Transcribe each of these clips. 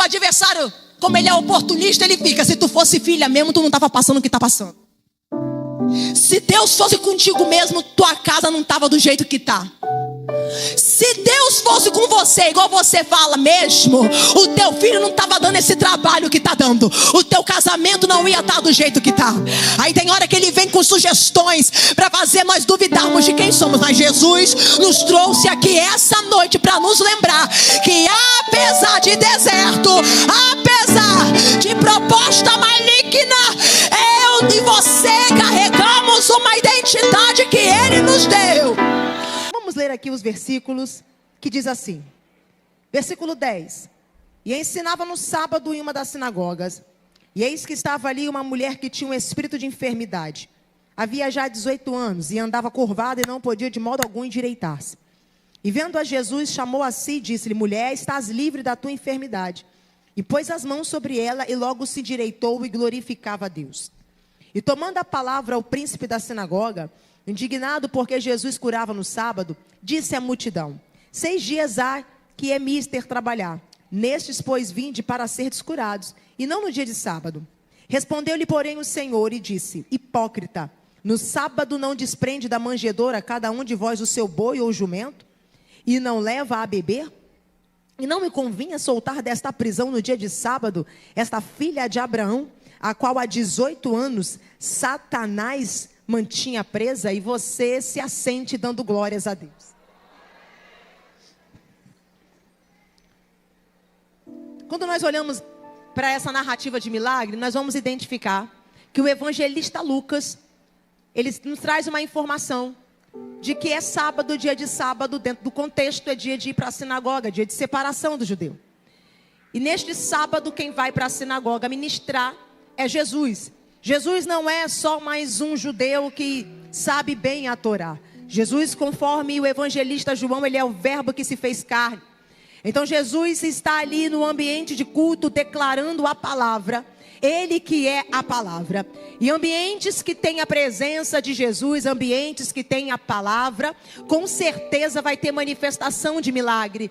O adversário, como ele é oportunista, ele fica: se tu fosse filha mesmo, tu não estava passando o que está passando. Se Deus fosse contigo mesmo, tua casa não estava do jeito que está. Se Deus fosse com você, igual você fala mesmo, o teu filho não estava dando esse trabalho que está dando. O teu casamento não ia estar do jeito que está. Aí tem hora que ele vem com sugestões para fazer nós duvidarmos de quem somos. Mas Jesus nos trouxe aqui essa noite para nos lembrar que apesar de deserto, apesar de proposta maligna, eu e você carregamos uma identidade que Ele nos deu. Vamos ler aqui os versículos que diz assim. Versículo 10. E ensinava no sábado em uma das sinagogas. E eis que estava ali uma mulher que tinha um espírito de enfermidade. Havia já 18 anos e andava curvada e não podia de modo algum endireitar-se. E vendo a Jesus, chamou a si e disse-lhe: mulher, estás livre da tua enfermidade. E pôs as mãos sobre ela e logo se endireitou e glorificava a Deus. E tomando a palavra ao príncipe da sinagoga, indignado porque Jesus curava no sábado, disse à multidão: 6 dias há que é mister trabalhar. Nestes, pois, vinde para serdes curados, e não no dia de sábado. Respondeu-lhe, porém, o Senhor e disse: hipócrita, no sábado não desprende da manjedoura cada um de vós o seu boi ou jumento, e não leva a beber? E não me convinha soltar desta prisão no dia de sábado esta filha de Abraão, a qual há 18 anos Satanás mantinha presa, e você se assente dando glórias a Deus. Quando nós olhamos para essa narrativa de milagre, nós vamos identificar que o evangelista Lucas, ele nos traz uma informação de que é sábado, dia de sábado, dentro do contexto é dia de ir para a sinagoga, dia de separação do judeu. E neste sábado quem vai para a sinagoga ministrar é Jesus. Jesus não é só mais um judeu que sabe bem a Torá. Jesus, conforme o evangelista João, ele é o verbo que se fez carne. Então Jesus está ali no ambiente de culto declarando a palavra. Ele que é a palavra. E ambientes que tem a presença de Jesus, ambientes que tem a palavra, com certeza vai ter manifestação de milagre.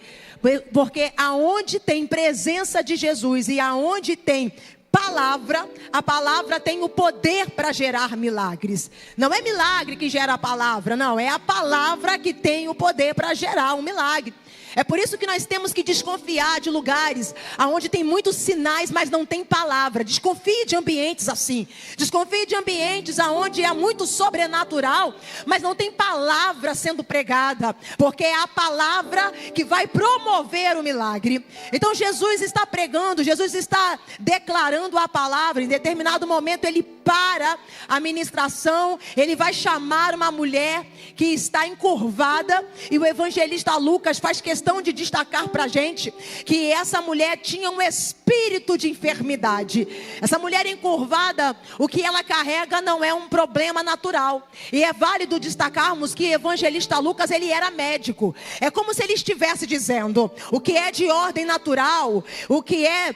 Porque aonde tem presença de Jesus e aonde tem palavra, a palavra tem o poder para gerar milagres. Não é milagre que gera a palavra, não. É a palavra que tem o poder para gerar um milagre. É por isso que nós temos que desconfiar de lugares onde tem muitos sinais, mas não tem palavra. Desconfie de ambientes assim. Desconfie de ambientes onde é muito sobrenatural, mas não tem palavra sendo pregada. Porque é a palavra que vai promover o milagre. Então Jesus está pregando, Jesus está declarando a palavra. Em determinado momento ele para a ministração. Ele vai chamar uma mulher que está encurvada. E o evangelista Lucas faz questão de destacar para a gente que essa mulher tinha um espírito de enfermidade. Essa mulher encurvada, o que ela carrega não é um problema natural. E é válido destacarmos que o evangelista Lucas, ele era médico. É como se ele estivesse dizendo: o que é de ordem natural, o que é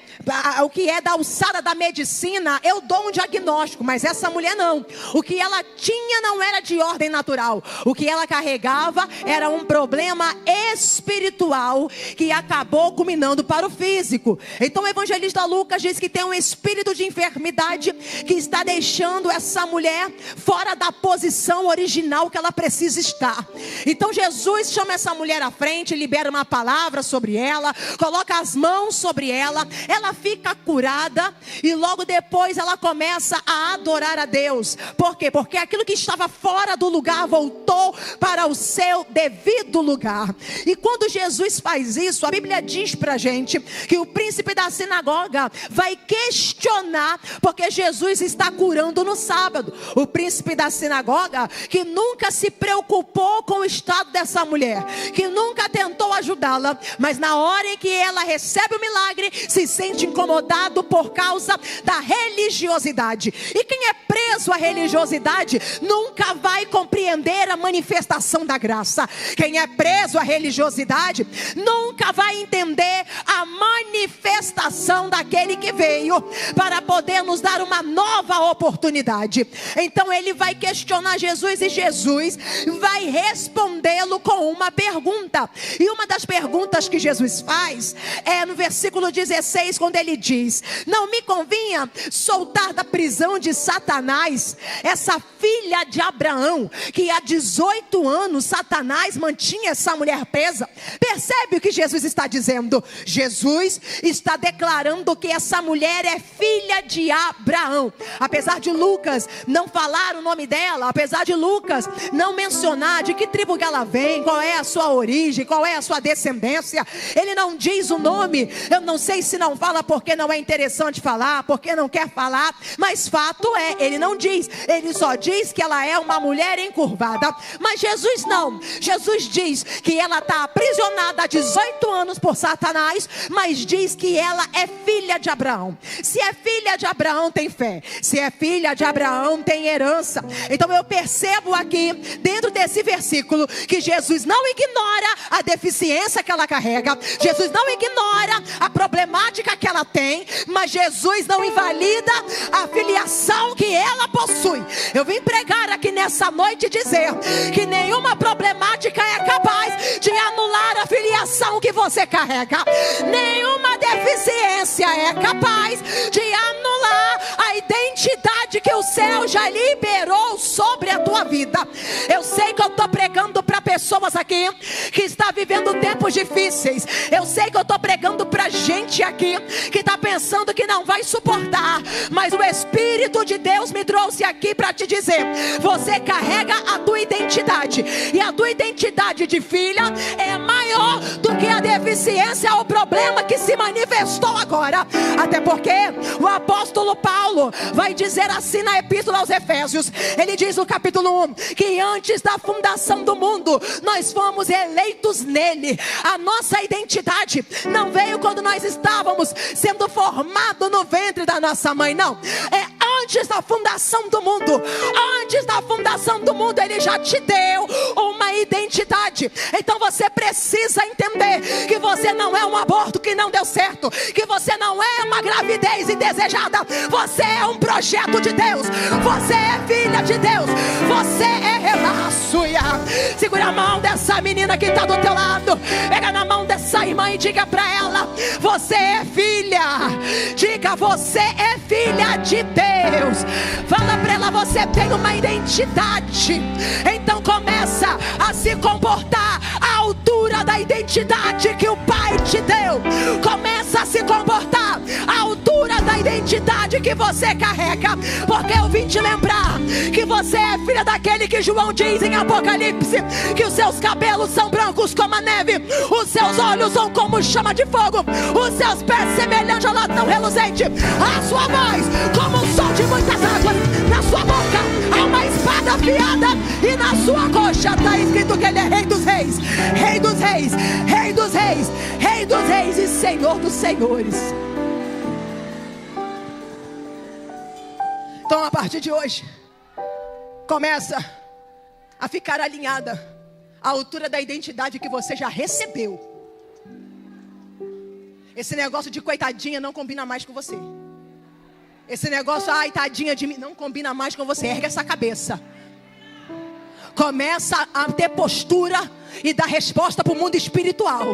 da alçada da medicina, eu dou um diagnóstico. Mas essa mulher não. O que ela tinha não era de ordem natural. O que ela carregava era um problema espiritual que acabou culminando para o físico. Então o evangelista Lucas diz que tem um espírito de enfermidade que está deixando essa mulher fora da posição original que ela precisa estar. Então Jesus chama essa mulher à frente, libera uma palavra sobre ela, coloca as mãos sobre ela, ela fica curada e logo depois ela começa a adorar a Deus. Por quê? Porque aquilo que estava fora do lugar voltou para o seu devido lugar. E quando Jesus faz isso, a Bíblia diz pra gente que o príncipe da sinagoga vai questionar porque Jesus está curando no sábado. O príncipe da sinagoga que nunca se preocupou com o estado dessa mulher, que nunca tentou ajudá-la, mas na hora em que ela recebe o milagre, se sente incomodado por causa da religiosidade. E quem é preso à religiosidade nunca vai compreender a manifestação da graça. Quem é preso à religiosidade identidade, nunca vai entender a manifestação daquele que veio para poder nos dar uma nova oportunidade. Então ele vai questionar Jesus e Jesus vai respondê-lo com uma pergunta. E uma das perguntas que Jesus faz é no versículo 16, quando ele diz: não me convinha soltar da prisão de Satanás essa filha de Abraão, que há 18 anos Satanás mantinha essa mulher presa. Percebe o que Jesus está dizendo? Jesus está declarando que essa mulher é filha de Abraão. Apesar de Lucas não falar o nome dela, apesar de Lucas não mencionar de que tribo que ela vem, qual é a sua origem, qual é a sua descendência, ele não diz o nome. Eu não sei se não fala porque não é interessante falar, porque não quer falar, mas fato é, ele não diz. Ele só diz que ela é uma mulher encurvada. Mas Jesus não. Jesus diz que ela está aprisionada há 18 anos por Satanás, mas diz que ela é filha de Abraão. Se é filha de Abraão, tem fé. Se é filha de Abraão, tem herança. Então eu percebo aqui, dentro desse versículo, que Jesus não ignora a deficiência que ela carrega. Jesus não ignora a problemática que ela tem, mas Jesus não invalida a filiação que ela possui. Eu vim pregar aqui nessa noite e dizer que nenhuma problemática é capaz de anular a filiação que você carrega. Nenhuma deficiência é capaz de anular a identidade que o céu já liberou sobre a tua vida. Eu sei que eu estou pregando para pessoas aqui que está vivendo tempos difíceis. Eu sei que eu estou pregando para gente aqui que está pensando que não vai suportar, mas o Espírito de Deus me trouxe aqui para te dizer: você carrega a tua identidade, e a tua identidade de filha é maior do que a deficiência ou problema que se manifestou agora. Até porque o apóstolo Paulo vai dizer assim na epístola aos Efésios. Ele diz no capítulo 1 que antes da fundação do mundo nós fomos eleitos nele. A nossa identidade não veio quando nós estávamos sendo formados no ventre da nossa mãe, não. É antes da fundação do mundo. Antes da fundação do mundo ele já te deu uma identidade. Então você precisa entender que você não é um aborto que não deu certo, que você não é uma gravidez indesejada. Você é um projeto de Deus. Você é filha de Deus. Você é rebaçuia. Segura a mão dessa menina que está do teu lado. Pega na mão dessa irmã e diga para ela: você é filha. Diga: você é filha de Deus. Fala para ela: você tem uma identidade. Então começa a se comportar à altura da identidade que o Pai te deu. Começa a se comportar à altura da identidade que você carrega. Porque eu vim te lembrar que você é filha daquele que João diz em Apocalipse, que os seus cabelos são brancos como a neve, os seus olhos são como chama de fogo, os seus pés semelhantes ao latão reluzente, a sua voz como o som de muitas águas. Na sua boca há uma espada afiada, e na sua coxa está escrito que ele é Rei dos Reis, Rei dos Reis, Rei dos Reis, Rei dos Reis e Senhor dos Senhores. Então a partir de hoje, começa a ficar alinhada à altura da identidade que você já recebeu. Esse negócio de coitadinha não combina mais com você. Esse negócio, ai tadinha de mim, não combina mais com você. Ergue essa cabeça. Começa a ter postura e dar resposta para o mundo espiritual.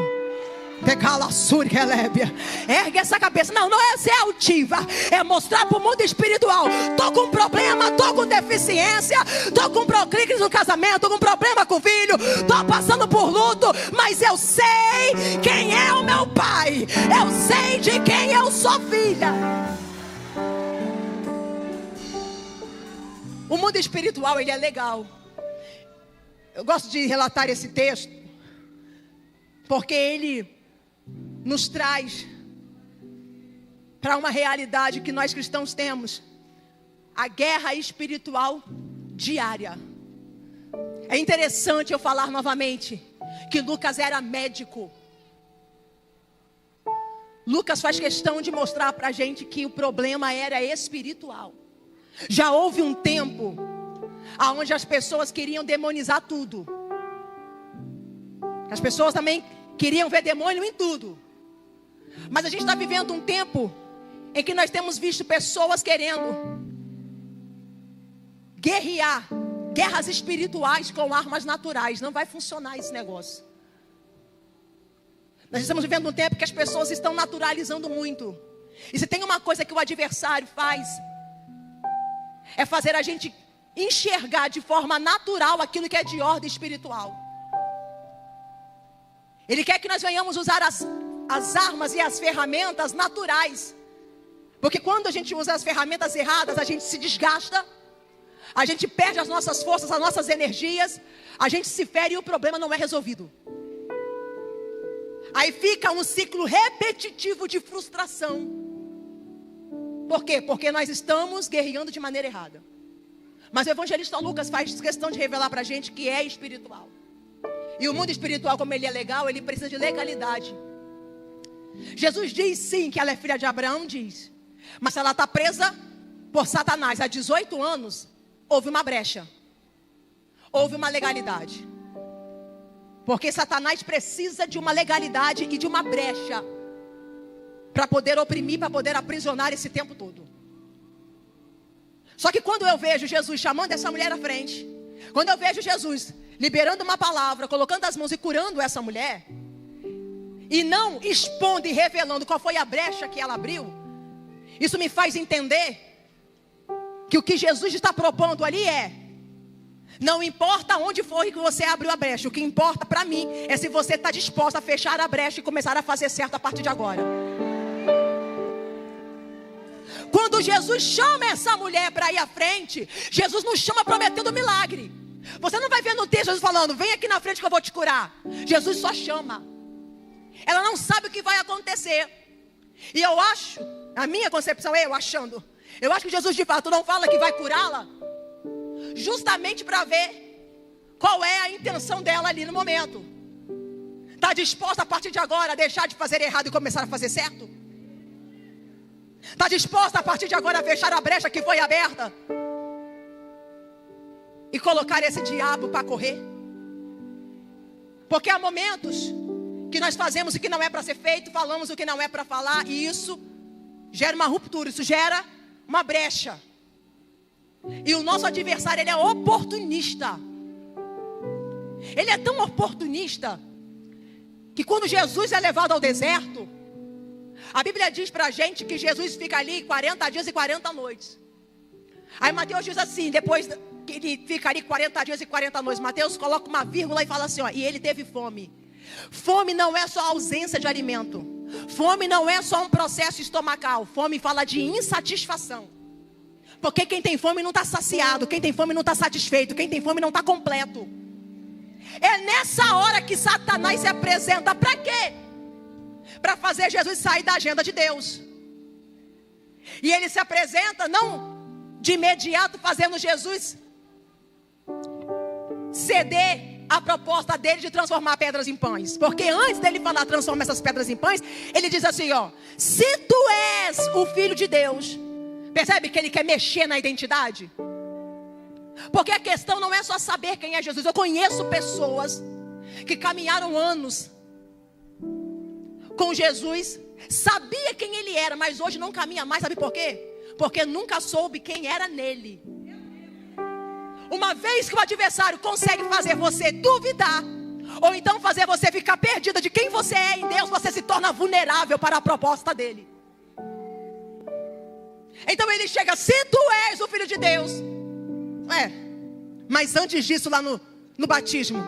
Ergue essa cabeça. Não é ser altiva, é mostrar para o mundo espiritual: tô com problema, tô com deficiência, tô com procliques no casamento, tô com problema com o filho, tô passando por luto, mas eu sei quem é o meu pai, eu sei de quem eu sou filha. O mundo espiritual, ele é legal. Eu gosto de relatar esse texto porque ele nos traz para uma realidade que nós cristãos temos: a guerra espiritual diária. É interessante eu falar novamente que Lucas era médico. Lucas faz questão de mostrar para a gente que o problema era espiritual. Já houve um tempo onde as pessoas queriam demonizar tudo. As pessoas também Queriam ver demônio em tudo. Mas a gente está vivendo um tempo em que nós temos visto pessoas querendo guerrear, guerras espirituais com armas naturais. Não vai funcionar esse negócio. Nós estamos vivendo um tempo que as pessoas estão naturalizando muito. E se tem uma coisa que o adversário faz, é fazer a gente enxergar de forma natural aquilo que é de ordem espiritual. Ele quer que nós venhamos usar as armas e as ferramentas naturais. Porque quando a gente usa as ferramentas erradas, a gente se desgasta, a gente perde as nossas forças, as nossas energias, a gente se fere e o problema não é resolvido. Aí fica um ciclo repetitivo de frustração. Por quê? Porque nós estamos guerreando de maneira errada. Mas o evangelista Lucas faz questão de revelar para a gente que é espiritual. E o mundo espiritual, como ele é legal, ele precisa de legalidade. Jesus diz sim que ela é filha de Abraão, diz. Mas se ela está presa por Satanás há 18 anos, houve uma brecha. Houve uma legalidade. Porque Satanás precisa de uma legalidade e de uma brecha para poder oprimir, para poder aprisionar esse tempo todo. Só que quando eu vejo Jesus chamando essa mulher à frente, quando eu vejo Jesus liberando uma palavra, colocando as mãos e curando essa mulher, e não expondo e revelando qual foi a brecha que ela abriu, isso me faz entender que o que Jesus está propondo ali não importa onde foi que você abriu a brecha, o que importa para mim é se você está disposto a fechar a brecha e começar a fazer certo a partir de agora. Quando Jesus chama essa mulher para ir à frente, Jesus não chama prometendo milagre. Você não vai ver no texto Jesus falando, vem aqui na frente que eu vou te curar. Jesus só chama. Ela não sabe o que vai acontecer. E eu acho, a minha concepção eu acho que Jesus de fato não fala que vai curá-la, justamente para ver qual é a intenção dela ali no momento. Está disposta a partir de agora a deixar de fazer errado e começar a fazer certo? Está disposta a partir de agora a fechar a brecha que foi aberta e colocar esse diabo para correr? Porque há momentos que nós fazemos o que não é para ser feito, falamos o que não é para falar, e isso gera uma ruptura, isso gera uma brecha. E o nosso adversário, ele é oportunista. Ele é tão oportunista que quando Jesus é levado ao deserto, a Bíblia diz pra gente que Jesus fica ali 40 dias e 40 noites. Aí Mateus diz assim, depois que ele fica ali 40 dias e 40 noites, Mateus coloca uma vírgula e fala assim, ó, e ele teve fome. Fome não é só ausência de alimento. Fome não é só um processo estomacal. Fome fala de insatisfação. Porque quem tem fome não está saciado. Quem tem fome não está satisfeito. Quem tem fome não está completo. É nessa hora que Satanás se apresenta. Para quê? Para fazer Jesus sair da agenda de Deus. E ele se apresenta não de imediato fazendo Jesus ceder a proposta dele de transformar pedras em pães. Porque antes dele falar transforma essas pedras em pães, ele diz assim, ó, se tu és o Filho de Deus. Percebe que ele quer mexer na identidade? Porque a questão não é só saber quem é Jesus. Eu conheço pessoas que caminharam anos com Jesus, sabia quem ele era, mas hoje não caminha mais. Sabe por quê? Porque nunca soube quem era nele. Uma vez que o adversário consegue fazer você duvidar, ou então fazer você ficar perdida de quem você é em Deus, você se torna vulnerável para a proposta dele. Então ele chega, se tu és o Filho de Deus. Mas antes disso, lá no batismo,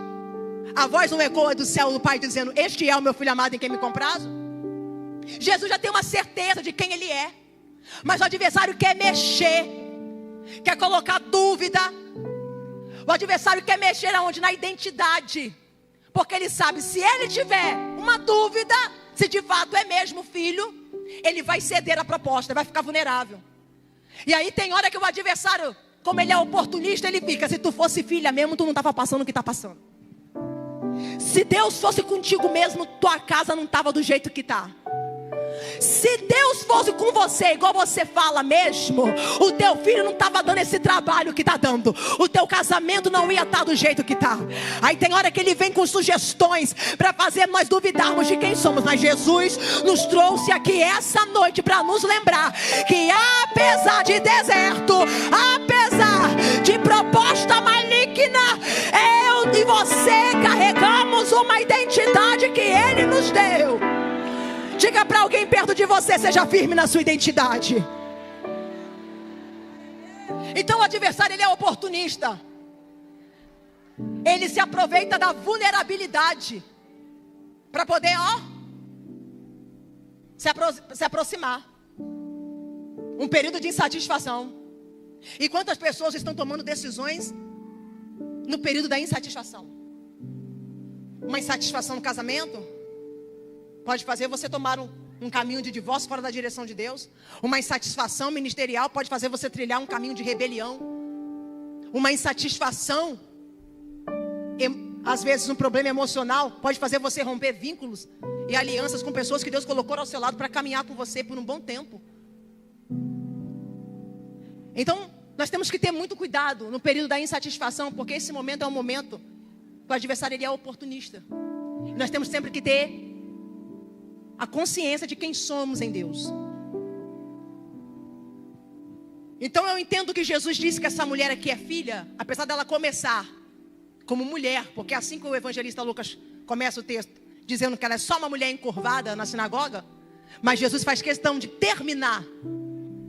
a voz não ecoa do céu do Pai dizendo, este é o meu Filho amado em quem me comprazo? Jesus já tem uma certeza de quem ele é. Mas o adversário quer mexer, quer colocar dúvida. O adversário quer mexer aonde? Na identidade. Porque ele sabe, se ele tiver uma dúvida, se de fato é mesmo filho, ele vai ceder a proposta, vai ficar vulnerável. E aí tem hora que o adversário, como ele é oportunista, ele fica, se tu fosse filha mesmo, tu não estava passando o que está passando. Se Deus fosse contigo mesmo, tua casa não estava do jeito que está. Se Deus fosse com você, igual você fala mesmo, o teu filho não estava dando esse trabalho que está dando. O teu casamento não ia estar do jeito que está. Aí tem hora que ele vem com sugestões para fazer nós duvidarmos de quem somos. Mas Jesus nos trouxe aqui essa noite para nos lembrar que apesar de deserto, apesar de proposta maligna, eu e você carregamos uma identidade que Ele nos deu. Diga para alguém perto de você: seja firme na sua identidade. Então o adversário, ele é oportunista. Ele se aproveita da vulnerabilidade para poder, se aproximar. Um período de insatisfação. E quantas pessoas estão tomando decisões no período da insatisfação? Uma insatisfação no casamento pode fazer você tomar um caminho de divórcio fora da direção de Deus. Uma insatisfação ministerial pode fazer você trilhar um caminho de rebelião. Uma insatisfação, às vezes um problema emocional, pode fazer você romper vínculos e alianças com pessoas que Deus colocou ao seu lado para caminhar com você por um bom tempo. Então, nós temos que ter muito cuidado no período da insatisfação, porque esse momento é um momento que o adversário, ele é oportunista. E nós temos sempre que ter a consciência de quem somos em Deus. Então eu entendo que Jesus disse que essa mulher aqui é filha, apesar dela começar como mulher, porque assim que o evangelista Lucas começa o texto, dizendo que ela é só uma mulher encurvada na sinagoga, mas Jesus faz questão de terminar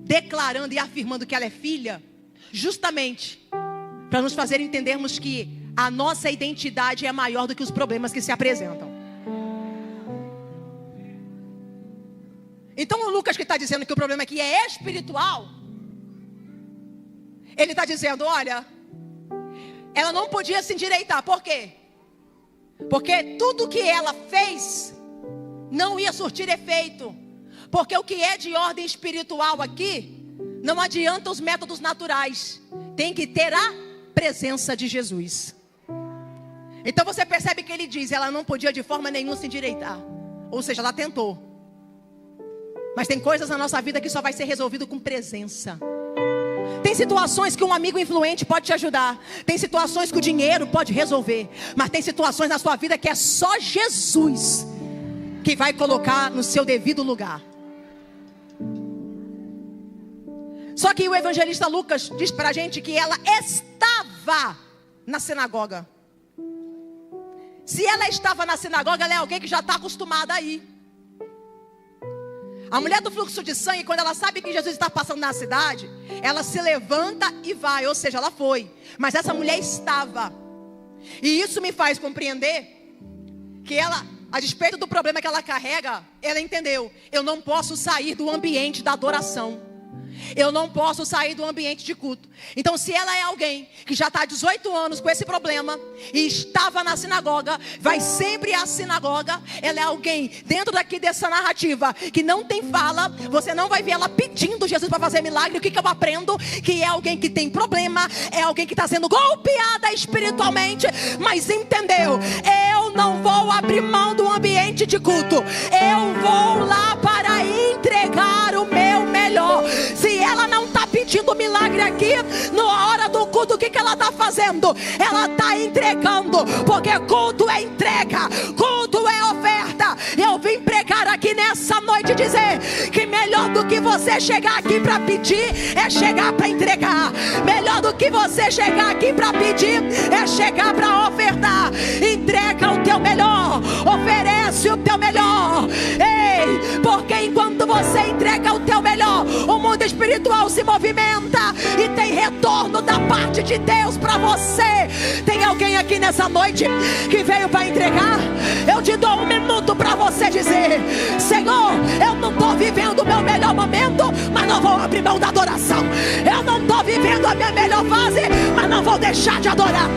declarando e afirmando que ela é filha, justamente para nos fazer entendermos que a nossa identidade é maior do que os problemas que se apresentam. Então o Lucas, que está dizendo que o problema aqui é espiritual, ele está dizendo: olha, ela não podia se endireitar. Por quê? Porque tudo que ela fez não ia surtir efeito. Porque o que é de ordem espiritual aqui não adianta os métodos naturais. Tem que ter a presença de Jesus. Então você percebe que ele diz: ela não podia de forma nenhuma se endireitar. Ou seja, ela tentou. Mas tem coisas na nossa vida que só vai ser resolvido com presença. Tem situações que um amigo influente pode te ajudar. Tem situações que o dinheiro pode resolver. Mas tem situações na sua vida que é só Jesus que vai colocar no seu devido lugar. Só que o evangelista Lucas diz pra gente que ela estava na sinagoga. Se ela estava na sinagoga, ela é alguém que já está acostumada a ir. A mulher do fluxo de sangue, quando ela sabe que Jesus está passando na cidade, ela se levanta e vai, ou seja, ela foi. Mas essa mulher estava. E isso me faz compreender que ela, a despeito do problema que ela carrega, ela entendeu: eu não posso sair do ambiente da adoração. Eu não posso sair do ambiente de culto. Então, se ela é alguém que já está há 18 anos com esse problema e estava na sinagoga, vai sempre à sinagoga, ela é alguém dentro daqui dessa narrativa que não tem fala. Você não vai ver ela pedindo Jesus para fazer milagre. O que eu aprendo? Que é alguém que tem problema, é alguém que está sendo golpeada espiritualmente, mas entendeu: eu não vou abrir mão do ambiente de culto. Eu vou lá para entregar o meu melhor. Se ela não está pedindo milagre aqui, na hora do culto, o que ela está fazendo? Ela está entregando, porque culto é entrega, culto é oferta. Eu vim pregar aqui nessa noite, dizer que melhor do que você chegar aqui para pedir, é chegar para entregar. Melhor do que você chegar aqui para pedir, é chegar para ofertar. Entrega o teu melhor, oferece o teu melhor. Ei, porque enquanto você entrega o teu melhor, o mundo espiritual se movimenta e tem retorno da parte de Deus para você. Tem alguém aqui nessa noite que veio para entregar? Eu te dou 1 minuto para você dizer: Senhor, eu não estou vivendo o meu melhor momento, mas não vou abrir mão da adoração. Eu não estou vivendo a minha melhor fase, mas não vou deixar de adorar.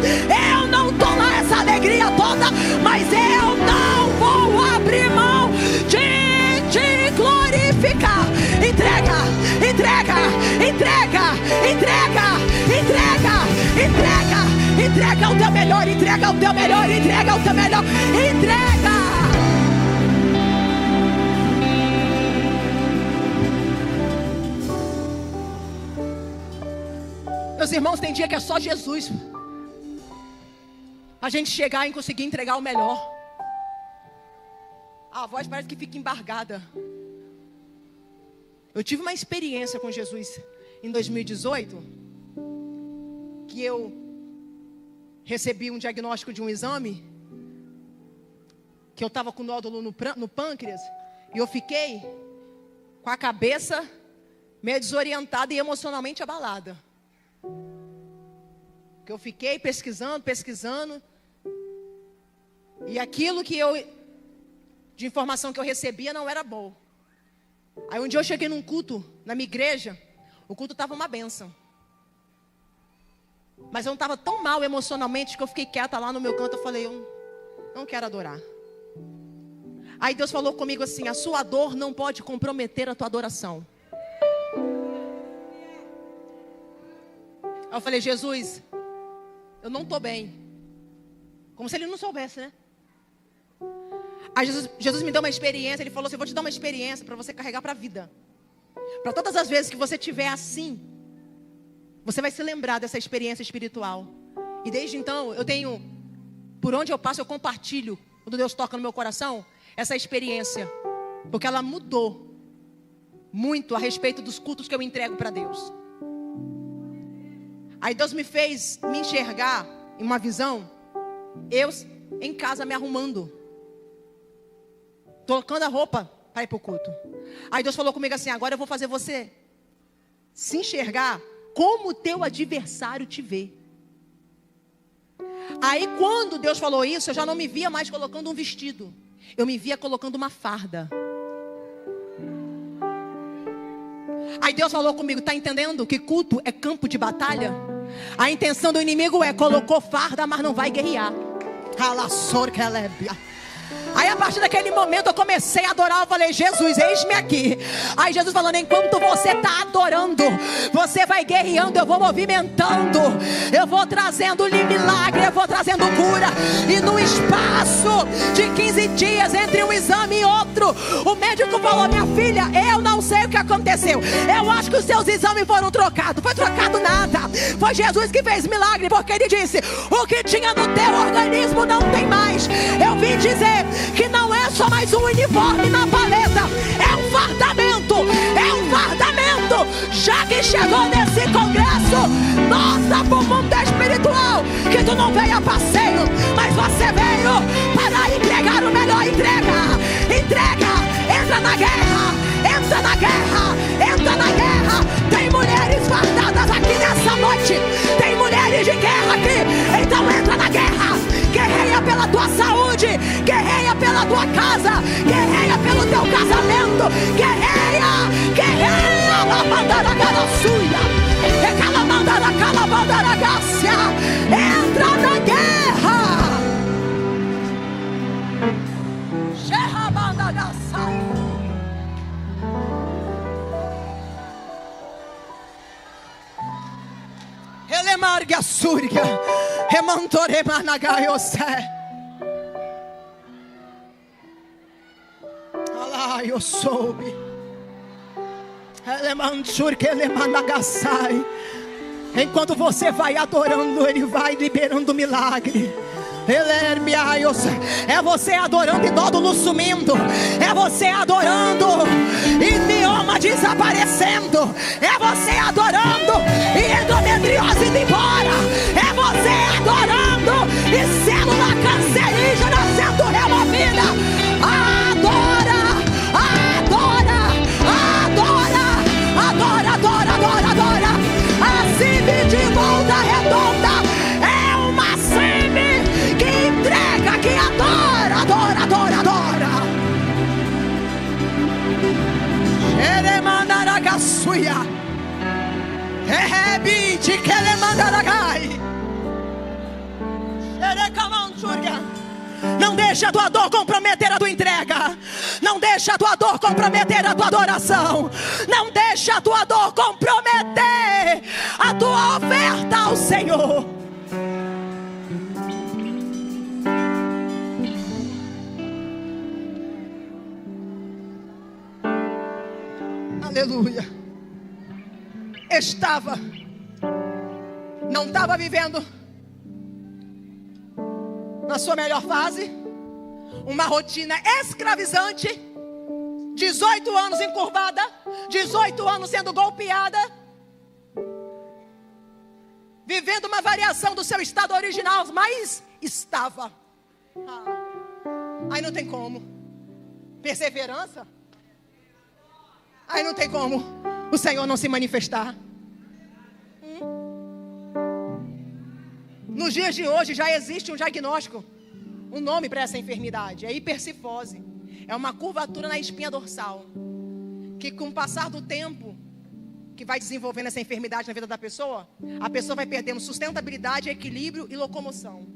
Eu não estou lá essa alegria toda, mas eu não vou abrir mão de te glorificar. Entrega, entrega, entrega, entrega, entrega, entrega, entrega o teu melhor, entrega o teu melhor, entrega o teu melhor, entrega. Meus irmãos, tem dia que é só Jesus a gente chegar e conseguir entregar o melhor. A voz parece que fica embargada. Eu tive uma experiência com Jesus em 2018, que eu recebi um diagnóstico de um exame, que eu estava com nódulo no pâncreas, e eu fiquei com a cabeça meio desorientada e emocionalmente abalada. Porque eu fiquei pesquisando, e aquilo de informação que eu recebia não era bom. Aí um dia eu cheguei num culto, na minha igreja, o culto estava uma bênção. Mas eu não estava tão mal emocionalmente que eu fiquei quieta lá no meu canto. Eu falei, eu não quero adorar. Aí Deus falou comigo assim: a sua dor não pode comprometer a tua adoração. Aí eu falei, Jesus, eu não estou bem. Como se ele não soubesse, né? Aí Jesus me deu uma experiência. Ele falou assim: eu vou te dar uma experiência para você carregar para a vida. Para todas as vezes que você estiver assim, você vai se lembrar dessa experiência espiritual. E desde então, por onde eu passo, eu compartilho, quando Deus toca no meu coração, essa experiência. Porque ela mudou muito a respeito dos cultos que eu entrego para Deus. Aí Deus me fez me enxergar em uma visão, eu em casa me arrumando, colocando a roupa para ir para o culto. Aí Deus falou comigo assim: agora eu vou fazer você se enxergar como o teu adversário te vê. Aí quando Deus falou isso, eu já não me via mais colocando um vestido, eu me via colocando uma farda. Aí Deus falou comigo: tá entendendo que culto é campo de batalha? A intenção do inimigo é: colocou farda, mas não vai guerrear. Aí a partir daquele momento eu comecei a adorar. Eu falei: Jesus, eis-me aqui. Aí Jesus falando: enquanto você está adorando, você vai guerreando, eu vou movimentando, eu vou trazendo milagre, eu vou trazendo cura. E no espaço de 15 dias, entre um exame e outro, o médico falou: minha filha, eu não sei o que aconteceu, eu acho que os seus exames foram trocados. Foi trocado nada, foi Jesus que fez milagre. Porque ele disse: o que tinha no teu organismo não tem mais. Eu vim dizer que não é só mais um uniforme na paleta, é um fardamento, é um fardamento. Já que chegou nesse congresso, nossa, pro mundo espiritual, que tu não veio a passeio, mas você veio para entregar o melhor. Entrega, entra na guerra, entra na guerra, entra na guerra. Tem mulheres fardadas aqui nessa noite, tem mulheres de guerra aqui, então entra na guerra. Guerreia pela tua saúde, guerreia pela tua casa, guerreia pelo teu casamento, guerreia, lavandaragaraçuia, recalamandaracalavandaragacia, entra na guerra. Xerrabandagasai. Elemarga surga, remantore managaiosé. Alá, eu soube. Elemanturque elemanagasai. Enquanto você vai adorando, ele vai liberando milagre. É você adorando e nódulo sumindo, é você adorando e mioma desaparecendo, é você adorando e endometriose indo embora, é você adorando e célula cancerígena sendo removida. Adora, adora, adora, adora, adora, adora. A CIB de volta redonda é uma CIB que entrega, que adora, adora, adora, adora. Xeremandaragasuia, rebite que ele mandaragai. Xerecamanturga. Não deixa a tua dor comprometer a tua entrega. Não deixa a tua dor comprometer a tua adoração. Não deixa a tua dor comprometer a tua oferta ao Senhor. Aleluia. Estava não estava vivendo na sua melhor fase, uma rotina escravizante, 18 anos encurvada, 18 anos sendo golpeada, vivendo uma variação do seu estado original, mas estava. Aí não tem como. Perseverança? Aí não tem como o Senhor não se manifestar. Nos dias de hoje já existe um diagnóstico, um nome para essa enfermidade, é hipercifose. É uma curvatura na espinha dorsal, que com o passar do tempo, que vai desenvolvendo essa enfermidade na vida da pessoa, a pessoa vai perdendo sustentabilidade, equilíbrio e locomoção.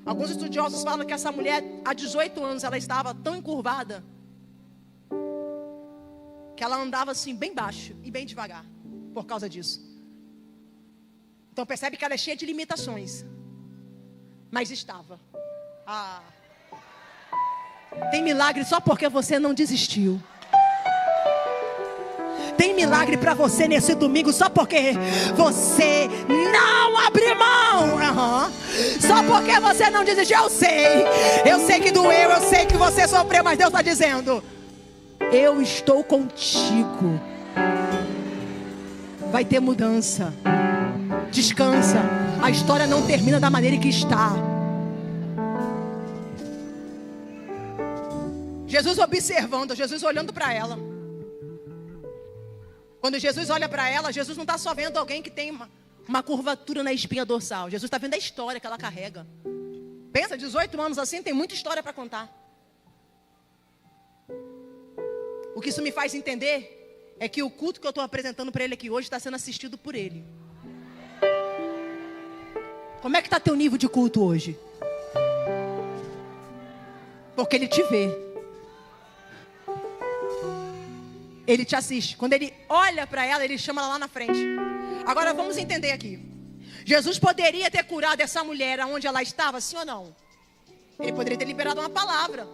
Alguns estudiosos falam que essa mulher, há 18 anos, ela estava tão encurvada, que ela andava assim bem baixo e bem devagar, por causa disso. Então percebe que ela é cheia de limitações, mas estava. Tem milagre só porque você não desistiu. Tem milagre para você nesse domingo só porque você não abriu mão. Só porque você não desistiu. Eu sei que doeu, eu sei que você sofreu, mas Deus está dizendo: eu estou contigo. Vai ter mudança. Descansa. A história não termina da maneira que está. Jesus observando, Jesus olhando para ela. Quando Jesus olha para ela, Jesus não está só vendo alguém que tem uma curvatura na espinha dorsal. Jesus está vendo a história que ela carrega. Pensa, 18 anos assim, tem muita história para contar. O que isso me faz entender é que o culto que eu estou apresentando para ele aqui hoje está sendo assistido por ele. Como é que está teu nível de culto hoje? Porque ele te vê. Ele te assiste. Quando ele olha para ela, ele chama ela lá na frente. Agora vamos entender aqui. Jesus poderia ter curado essa mulher aonde ela estava, sim ou não? Ele poderia ter liberado uma palavra.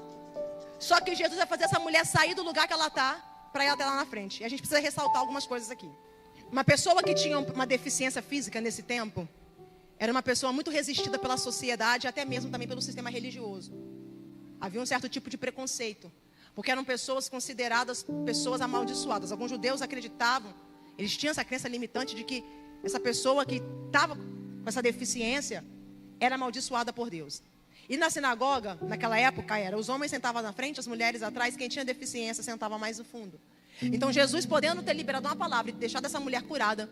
Só que Jesus vai fazer essa mulher sair do lugar que ela está, para ela ter lá na frente. E a gente precisa ressaltar algumas coisas aqui. Uma pessoa que tinha uma deficiência física nesse tempo, era uma pessoa muito resistida pela sociedade, até mesmo também pelo sistema religioso. Havia um certo tipo de preconceito. Porque eram pessoas consideradas pessoas amaldiçoadas. Alguns judeus acreditavam, eles tinham essa crença limitante de que essa pessoa que estava com essa deficiência era amaldiçoada por Deus. E na sinagoga, naquela época, os homens sentavam na frente, as mulheres atrás, quem tinha deficiência sentava mais no fundo. Então Jesus, podendo ter liberado uma palavra e deixado essa mulher curada,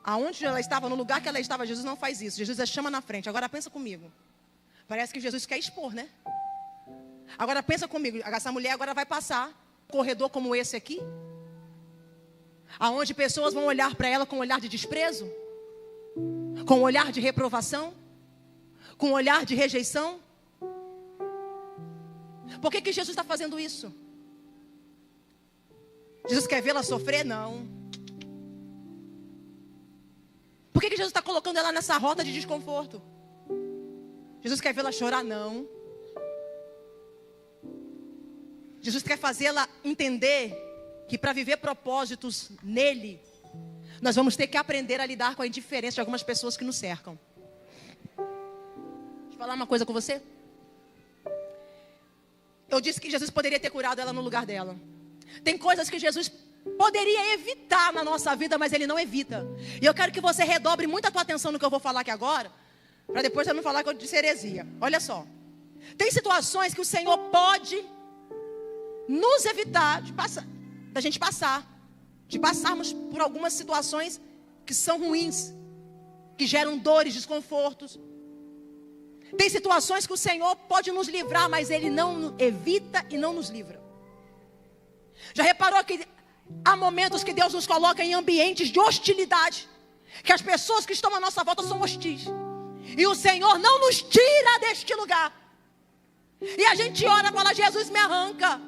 aonde ela estava, no lugar que ela estava, Jesus não faz isso. Jesus a chama na frente. Agora pensa comigo. Parece que Jesus quer expor, né? Agora pensa comigo, essa mulher agora vai passar um corredor como esse aqui, aonde pessoas vão olhar para ela com um olhar de desprezo, com um olhar de reprovação, com um olhar de rejeição. Por que Jesus está fazendo isso? Jesus quer vê-la sofrer? Não. Por que Jesus está colocando ela nessa rota de desconforto? Jesus quer vê-la chorar? Não. Jesus quer fazê-la entender que para viver propósitos nele, nós vamos ter que aprender a lidar com a indiferença de algumas pessoas que nos cercam. Deixa eu falar uma coisa com você. Eu disse que Jesus poderia ter curado ela no lugar dela. Tem coisas que Jesus poderia evitar na nossa vida, mas ele não evita. E eu quero que você redobre muito a tua atenção no que eu vou falar aqui agora, para depois você não falar que eu disse heresia. Olha só. Tem situações que o Senhor pode nos evitar da gente passar, de passarmos por algumas situações que são ruins, que geram dores, desconfortos. Tem situações que o Senhor pode nos livrar, mas ele não evita e não nos livra. Já reparou que há momentos que Deus nos coloca em ambientes de hostilidade, que as pessoas que estão à nossa volta são hostis, e o Senhor não nos tira deste lugar, e a gente ora e fala: Jesus, me arranca.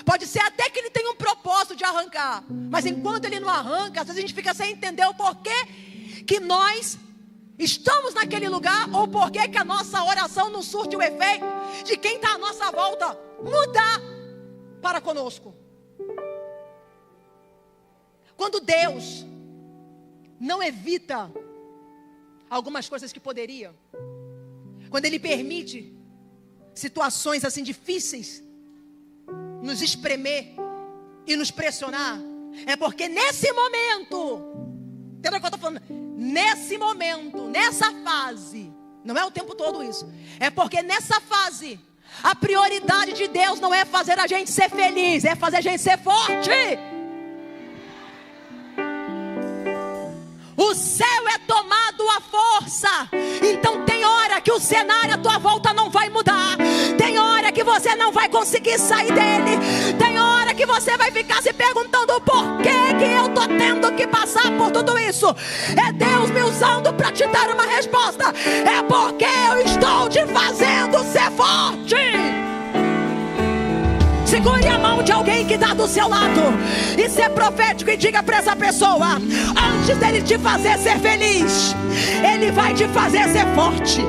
Pode ser até que ele tenha um propósito de arrancar, mas enquanto ele não arranca, às vezes a gente fica sem entender o porquê que nós estamos naquele lugar, ou porquê que a nossa oração não surte o efeito de quem está à nossa volta mudar para conosco. Quando Deus não evita algumas coisas que poderia, quando Ele permite situações assim difíceis nos espremer e nos pressionar, é porque nesse momento, entendeu o que eu estou falando? Nesse momento, nessa fase, não é o tempo todo isso, é porque nessa fase, a prioridade de Deus não é fazer a gente ser feliz, é fazer a gente ser forte. O céu é tomado à força. Então tem hora que o cenário à tua volta não vai mudar. Tem hora que você não vai conseguir sair dele. Tem hora que você vai ficar se perguntando por que eu estou tendo que passar por tudo isso. É Deus me usando para te dar uma resposta. É porque eu estou te fazendo ser forte. Segure a mão de alguém que está do seu lado e ser profético e diga para essa pessoa: antes dele te fazer ser feliz, ele vai te fazer ser forte.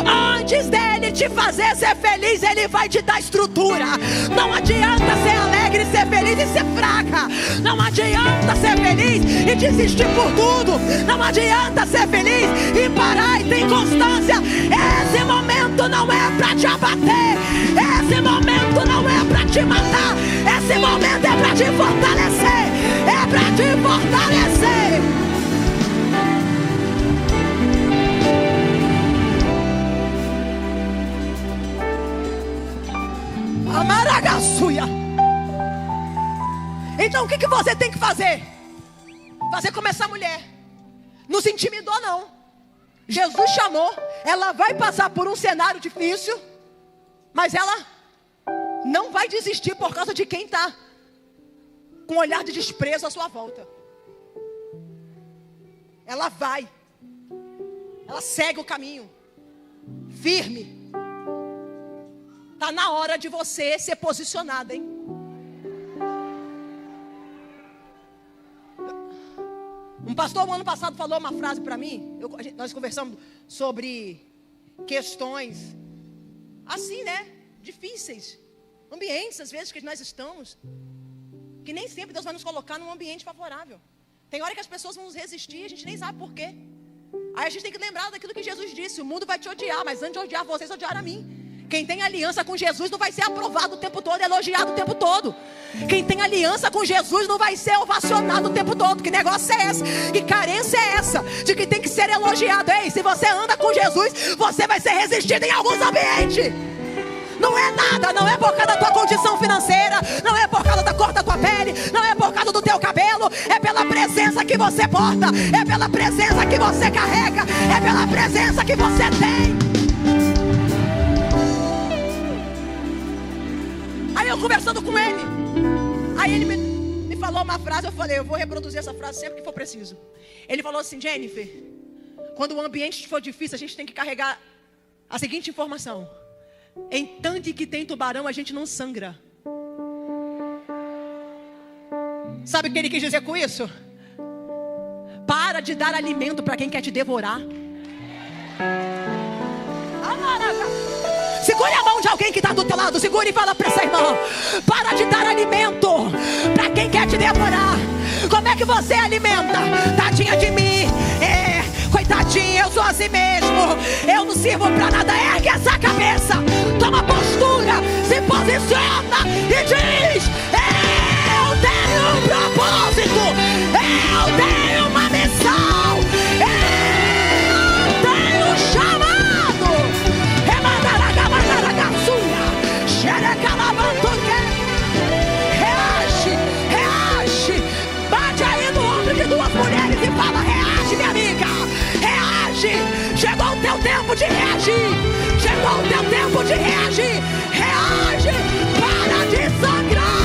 Antes dele te fazer ser feliz, ele vai te dar estrutura. Não adianta ser alegre, ser feliz e ser fraca. Não adianta ser feliz e desistir por tudo. Não adianta ser feliz e parar e ter constância. Esse momento não é para te abater. Esse momento não é para te matar. Esse momento é para te fortalecer. É para te fortalecer. Amaragaçuia. Então o que você tem que fazer? Fazer como essa mulher. Não se intimidou não. Jesus chamou. Ela vai passar por um cenário difícil, mas ela não vai desistir por causa de quem está com um olhar de desprezo à sua volta. Ela vai. Ela segue o caminho. Firme. Está na hora de você ser posicionada, hein? Um pastor no ano passado falou uma frase para mim. Nós conversamos sobre questões assim, né? Difíceis. Ambientes, às vezes, que nós estamos, que nem sempre Deus vai nos colocar num ambiente favorável. Tem hora que as pessoas vão nos resistir, a gente nem sabe por quê. Aí a gente tem que lembrar daquilo que Jesus disse: o mundo vai te odiar, mas antes de odiar vocês, odiaram a mim. Quem tem aliança com Jesus não vai ser aprovado o tempo todo, elogiado o tempo todo. Quem tem aliança com Jesus não vai ser ovacionado o tempo todo. Que negócio é esse? Que carência é essa? De que tem que ser elogiado. Ei, se você anda com Jesus, você vai ser resistido em alguns ambientes. Não é nada, não é por causa da tua condição financeira, não é por causa da cor da tua pele, não é por causa do teu cabelo, é pela presença que você porta, é pela presença que você carrega, é pela presença que você tem. Aí eu conversando com ele, aí ele me falou uma frase, eu falei: eu vou reproduzir essa frase sempre que for preciso. Ele falou assim: Jennifer, quando o ambiente for difícil, a gente tem que carregar a seguinte informação: em tanto que tem tubarão, a gente não sangra. Sabe o que ele quis dizer com isso? Para de dar alimento para quem quer te devorar. Segure a mão de alguém que está do teu lado. Segure e fala para essa irmã: para de dar alimento para quem quer te devorar. Como é que você alimenta? Tadinha de mim, coitadinha, eu sou assim mesmo, eu não sirvo para nada. Ergue essa cabeça, toma postura, se posiciona e diz: eu tenho um propósito, eu tenho uma missão, eu tenho um chamado. Reage, reage. Bate aí no ombro de duas mulheres e fala: reage, minha amiga, reage. Chegou o teu tempo de reagir. Chegou o teu tempo de reagir. Reage, para de sangrar.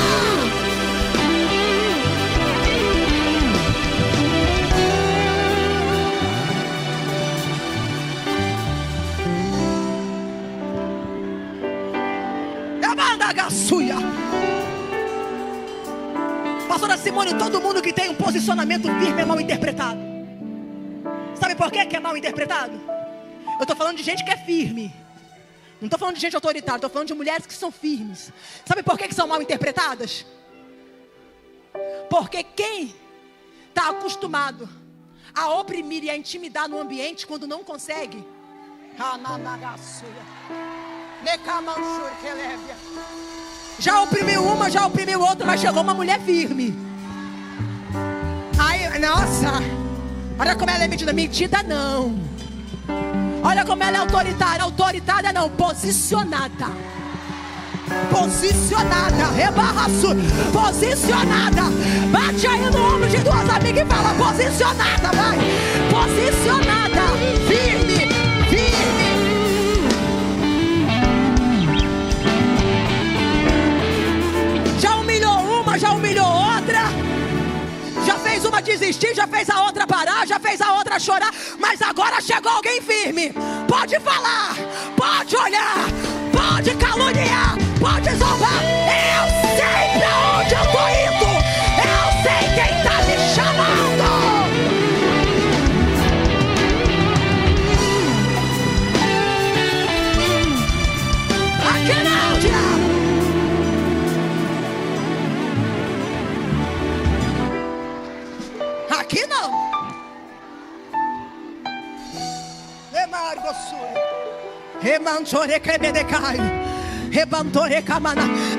Pastora Simone, todo mundo que tem um posicionamento firme é mal interpretado. Sabe por que é mal interpretado? Eu estou falando de gente que é firme. Não estou falando de gente autoritária, estou falando de mulheres que são firmes. Sabe por que são mal interpretadas? Porque quem está acostumado a oprimir e a intimidar no ambiente quando não consegue. Já oprimiu uma, já oprimiu outra, mas chegou uma mulher firme. Ai, nossa, olha como ela é metida. Metida não. Olha como ela é autoritária. Autoritária não, posicionada. Posicionada, rebarraço, posicionada. Bate aí no ombro de duas amigas e fala: posicionada, vai. Posicionada, firme, firme. Já humilhou uma, já humilhou outra. Já fez uma desistir, já fez a outra parar, já fez a outra chorar. Mas agora chegou alguém firme. Pode falar, pode olhar, pode caluniar, pode zombar. Eu sei pra onde eu tô indo. Eu sei quem tá me chamando. Aqui não, diabo. Aqui não.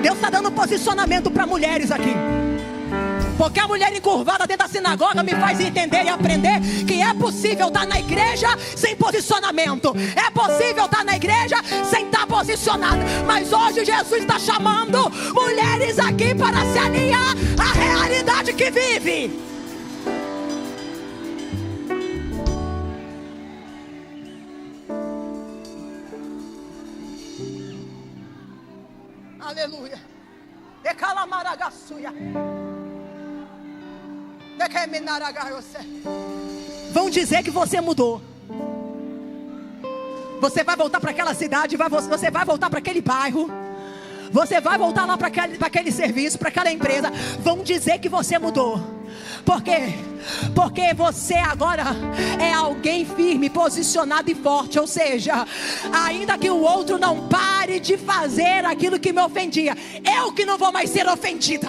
Deus está dando posicionamento para mulheres aqui. Porque a mulher encurvada dentro da sinagoga me faz entender e aprender que é possível estar na igreja sem posicionamento. É possível estar na igreja sem estar posicionada. Mas hoje Jesus está chamando mulheres aqui para se alinhar à realidade que vive. Aleluia. Vão dizer que você mudou. Você vai voltar para aquela cidade, você vai voltar para aquele bairro. Você vai voltar lá para aquele serviço, para aquela empresa. Vão dizer que você mudou. Por quê? Porque você agora é alguém firme, posicionado e forte. Ou seja, ainda que o outro não pare de fazer aquilo que me ofendia, eu que não vou mais ser ofendida.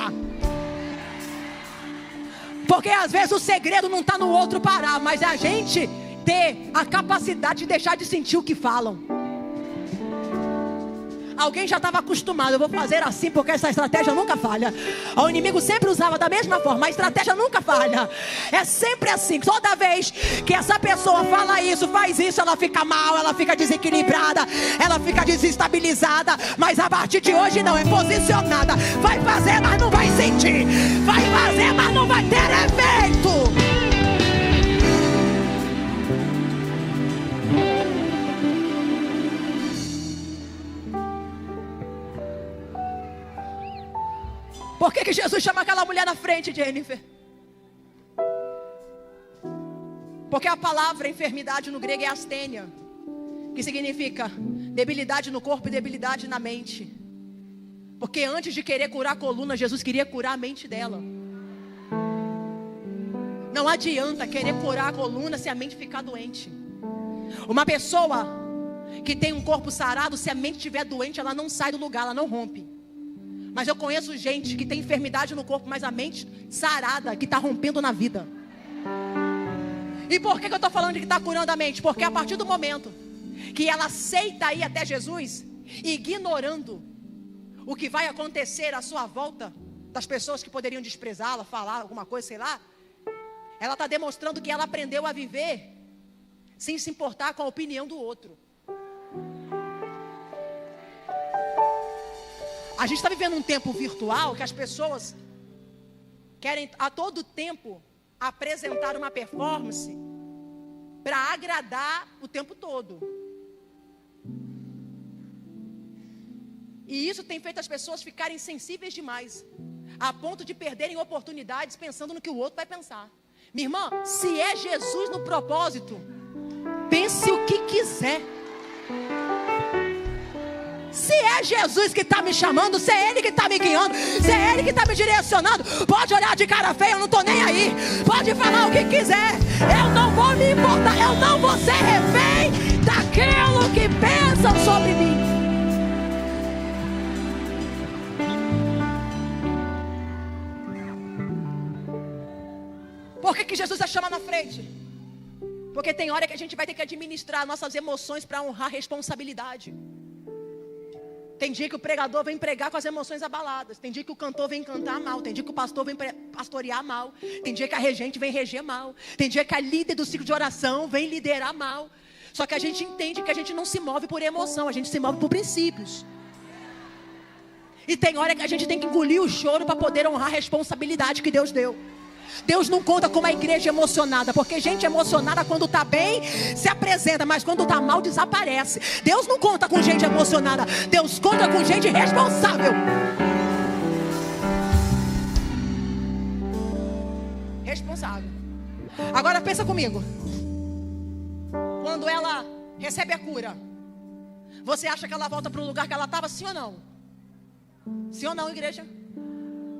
Porque às vezes o segredo não está no outro parar, mas é a gente ter a capacidade de deixar de sentir o que falam. Alguém já estava acostumado, eu vou fazer assim porque essa estratégia nunca falha. O inimigo sempre usava da mesma forma, a estratégia nunca falha. É sempre assim, toda vez que essa pessoa fala isso, faz isso, ela fica mal, ela fica desequilibrada, ela fica desestabilizada. Mas a partir de hoje não, é posicionada. Vai fazer, mas não vai sentir. Vai fazer, mas não vai ter efeito. Por que Jesus chama aquela mulher na frente, Jennifer? Porque a palavra enfermidade no grego é astênia, que significa debilidade no corpo e debilidade na mente. Porque antes de querer curar a coluna, Jesus queria curar a mente dela. Não adianta querer curar a coluna se a mente ficar doente. Uma pessoa que tem um corpo sarado, se a mente estiver doente, ela não sai do lugar, ela não rompe. Mas eu conheço gente que tem enfermidade no corpo, mas a mente sarada, que está rompendo na vida. E por que eu estou falando de que está curando a mente? Porque a partir do momento que ela aceita ir até Jesus, ignorando o que vai acontecer à sua volta, das pessoas que poderiam desprezá-la, falar alguma coisa, sei lá, ela está demonstrando que ela aprendeu a viver sem se importar com a opinião do outro. A gente está vivendo um tempo virtual que as pessoas querem a todo tempo apresentar uma performance para agradar o tempo todo. E isso tem feito as pessoas ficarem sensíveis demais, a ponto de perderem oportunidades pensando no que o outro vai pensar. Minha irmã, se é Jesus no propósito, pense o que quiser. Se é Jesus que está me chamando, se é Ele que está me guiando, se é Ele que está me direcionando, pode olhar de cara feia, eu não estou nem aí. Pode falar o que quiser, eu não vou me importar, eu não vou ser refém daquilo que pensam sobre mim. Por que Jesus a chama na frente? Porque tem hora que a gente vai ter que administrar nossas emoções para honrar a responsabilidade. Tem dia que o pregador vem pregar com as emoções abaladas. Tem dia que o cantor vem cantar mal. Tem dia que o pastor vem pastorear mal. Tem dia que a regente vem reger mal. Tem dia que a líder do ciclo de oração vem liderar mal. Só que a gente entende que a gente não se move por emoção. A gente se move por princípios. E tem hora que a gente tem que engolir o choro para poder honrar a responsabilidade que Deus deu. Deus não conta com uma igreja emocionada, porque gente emocionada quando está bem se apresenta, mas quando está mal desaparece. Deus não conta com gente emocionada, Deus conta com gente responsável. Responsável. Agora pensa comigo. Quando ela recebe a cura, você acha que ela volta para o lugar que ela estava, sim ou não? Sim ou não, igreja?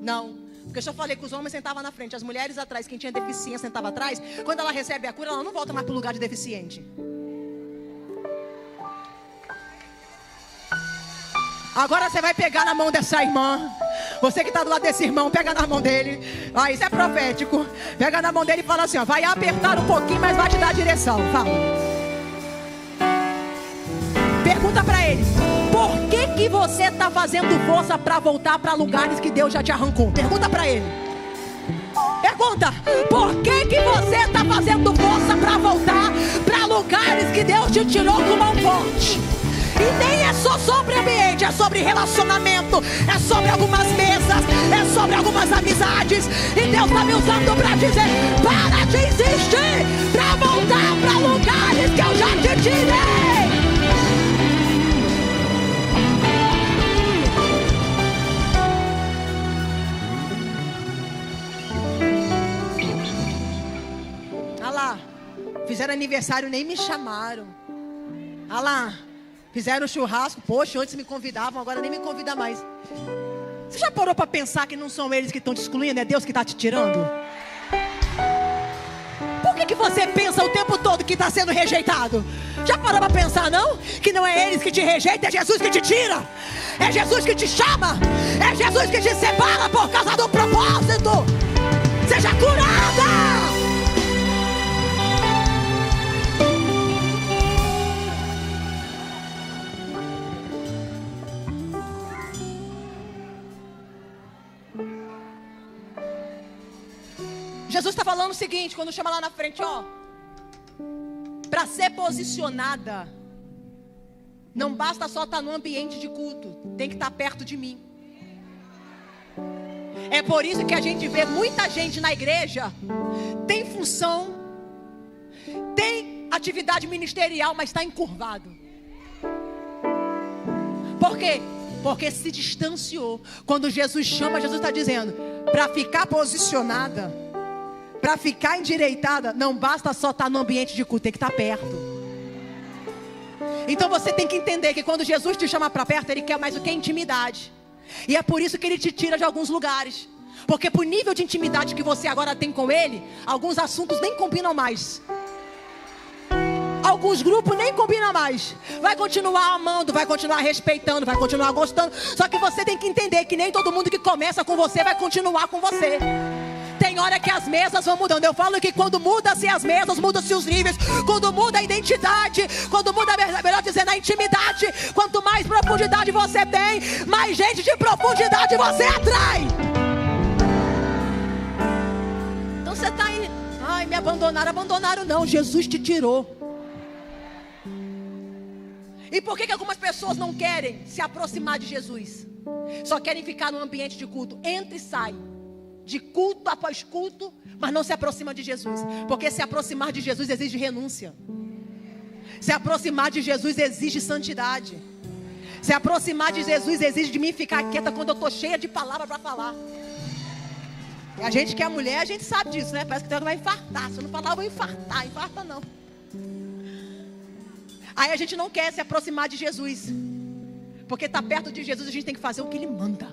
Não. Porque eu já falei que os homens sentavam na frente, as mulheres atrás, quem tinha deficiência sentava atrás. Quando ela recebe a cura, ela não volta mais para o lugar de deficiente. Agora você vai pegar na mão dessa irmã. Você que está do lado desse irmão, pega na mão dele. Ah, isso é profético. Pega na mão dele e fala assim, ó, vai apertar um pouquinho, mas vai te dar a direção. Fala. Pergunta para ele. Por que você está fazendo força para voltar para lugares que Deus já te arrancou? Pergunta para ele. Pergunta. Por que você está fazendo força para voltar para lugares que Deus te tirou com mão forte? E nem é só sobre ambiente, é sobre relacionamento, é sobre algumas mesas, é sobre algumas amizades. E Deus está me usando para dizer, para de insistir, para voltar para lugares que eu já te tirei. Fizeram aniversário, nem me chamaram. Ah lá, fizeram churrasco. Poxa, antes me convidavam, agora nem me convida mais. Você já parou para pensar que não são eles que estão te excluindo? É Deus que está te tirando? Por que você pensa o tempo todo que está sendo rejeitado? Já parou para pensar não? Que não é eles que te rejeitam, é Jesus que te tira. É Jesus que te chama. É Jesus que te separa por causa do propósito. Seja curada. Jesus está falando o seguinte, quando chama lá na frente, ó. Para ser posicionada, não basta só estar no ambiente de culto, tem que estar perto de mim. É por isso que a gente vê muita gente na igreja, tem função, tem atividade ministerial, mas está encurvado. Por quê? Porque se distanciou. Quando Jesus chama, Jesus está dizendo, para ficar posicionada, para ficar endireitada, não basta só estar no ambiente de culto, tem que estar perto. Então você tem que entender que quando Jesus te chama para perto, Ele quer mais do que intimidade. E é por isso que Ele te tira de alguns lugares. Porque por nível de intimidade que você agora tem com Ele, alguns assuntos nem combinam mais. Alguns grupos nem combinam mais. Vai continuar amando, vai continuar respeitando, vai continuar gostando. Só que você tem que entender que nem todo mundo que começa com você vai continuar com você. Tem hora que as mesas vão mudando. Eu falo que quando muda-se as mesas, muda-se os níveis. Quando muda a identidade, quando muda, melhor dizendo, a intimidade, quanto mais profundidade você tem, mais gente de profundidade você atrai. Então você está aí, ai, me abandonaram não, Jesus te tirou. E por que algumas pessoas não querem se aproximar de Jesus? Só querem ficar no ambiente de culto, entra e sai, de culto após culto, mas não se aproxima de Jesus. Porque se aproximar de Jesus exige renúncia. Se aproximar de Jesus exige santidade. Se aproximar de Jesus exige de mim ficar quieta quando eu estou cheia de palavra para falar. E a gente que é mulher, a gente sabe disso, né? Parece que tem que vai infartar. Se eu não falar, eu vou infartar. Infarta não. Aí a gente não quer se aproximar de Jesus. Porque está perto de Jesus, a gente tem que fazer o que Ele manda.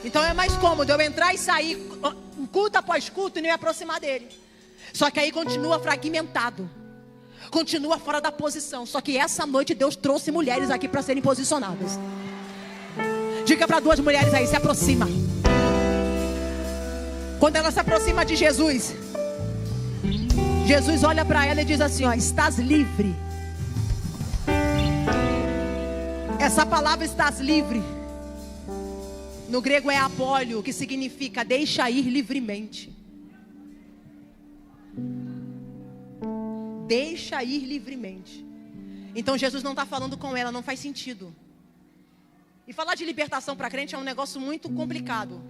Então é mais cômodo eu entrar e sair culto após culto e não me aproximar dele. Só que aí continua fragmentado, continua fora da posição. Só que essa noite Deus trouxe mulheres aqui para serem posicionadas. Diga para 2 mulheres aí, se aproxima. Quando ela se aproxima de Jesus, Jesus olha para ela e diz assim, ó, estás livre. Essa palavra estás livre, no grego é apólio, que significa deixa ir livremente. Deixa ir livremente. Então Jesus não está falando com ela, não faz sentido. E falar de libertação para crente é um negócio muito complicado,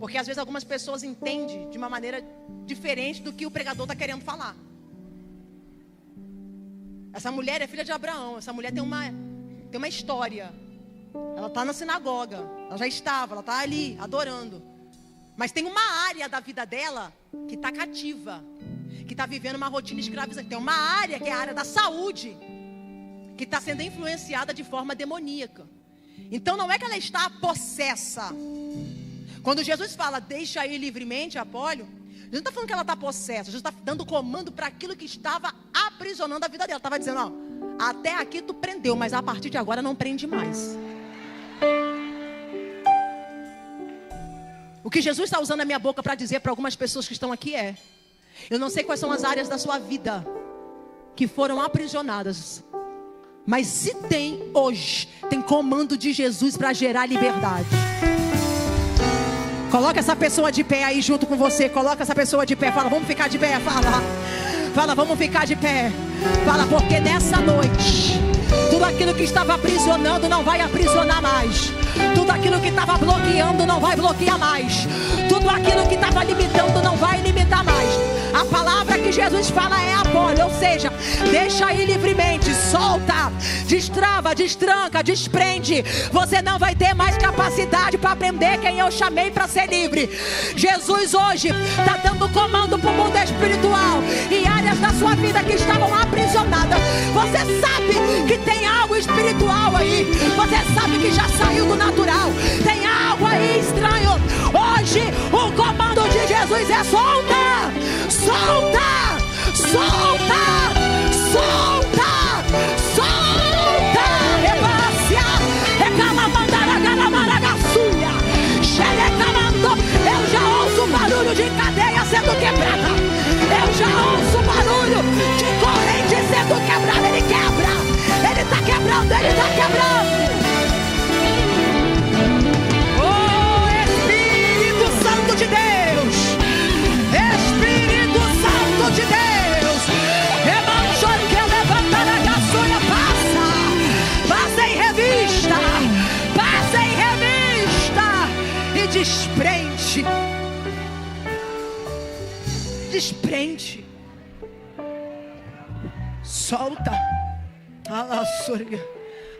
porque às vezes algumas pessoas entendem de uma maneira diferente do que o pregador está querendo falar. Essa mulher é filha de Abraão, essa mulher tem uma história. Ela está na sinagoga, ela já estava, ela está ali adorando. Mas tem uma área da vida dela que está cativa, que está vivendo uma rotina escravizante. Tem uma área que é a área da saúde, que está sendo influenciada de forma demoníaca. Então não é que ela está possessa. Quando Jesus fala deixa ir livremente, Apólio, Jesus não está falando que ela está possessa. Jesus está dando comando para aquilo que estava aprisionando a vida dela. Estava dizendo, ó, até aqui tu prendeu, mas a partir de agora não prende mais. O que Jesus está usando a minha boca para dizer para algumas pessoas que estão aqui é: eu não sei quais são as áreas da sua vida que foram aprisionadas, mas se tem hoje, tem comando de Jesus para gerar liberdade. Coloca essa pessoa de pé aí junto com você. Coloca essa pessoa de pé. Fala, vamos ficar de pé. Fala, vamos ficar de pé. Fala, porque nessa noite tudo aquilo que estava aprisionando não vai aprisionar mais. Tudo aquilo que estava bloqueando não vai bloquear mais. Tudo aquilo que estava limitando não vai limitar mais. A palavra que Jesus fala é apólio, ou seja, deixa ir livremente, solta, destrava, destranca, desprende. Você não vai ter mais capacidade para aprender quem eu chamei para ser livre. Jesus hoje está dando comando para o mundo espiritual e áreas da sua vida que estavam aprisionadas. Você sabe que tem algo espiritual aí. Você sabe que já saiu do natural. Tem algo aí estranho. Hoje o comando de Jesus é solta. Solta! Solta! Solta! Solta! Rebácia! Recalamandaragalamaragaçuia! Xerecamando! Eu já ouço o barulho de cadeia sendo quebrada. Eu já ouço o barulho de corrente sendo quebrada. Ele quebra! Ele está quebrando! Ele está quebrando! Oh, Espírito Santo de Deus! Espírito Santo de Deus, remanchou que levantar a gasolina, passa em revista, e desprende, solta,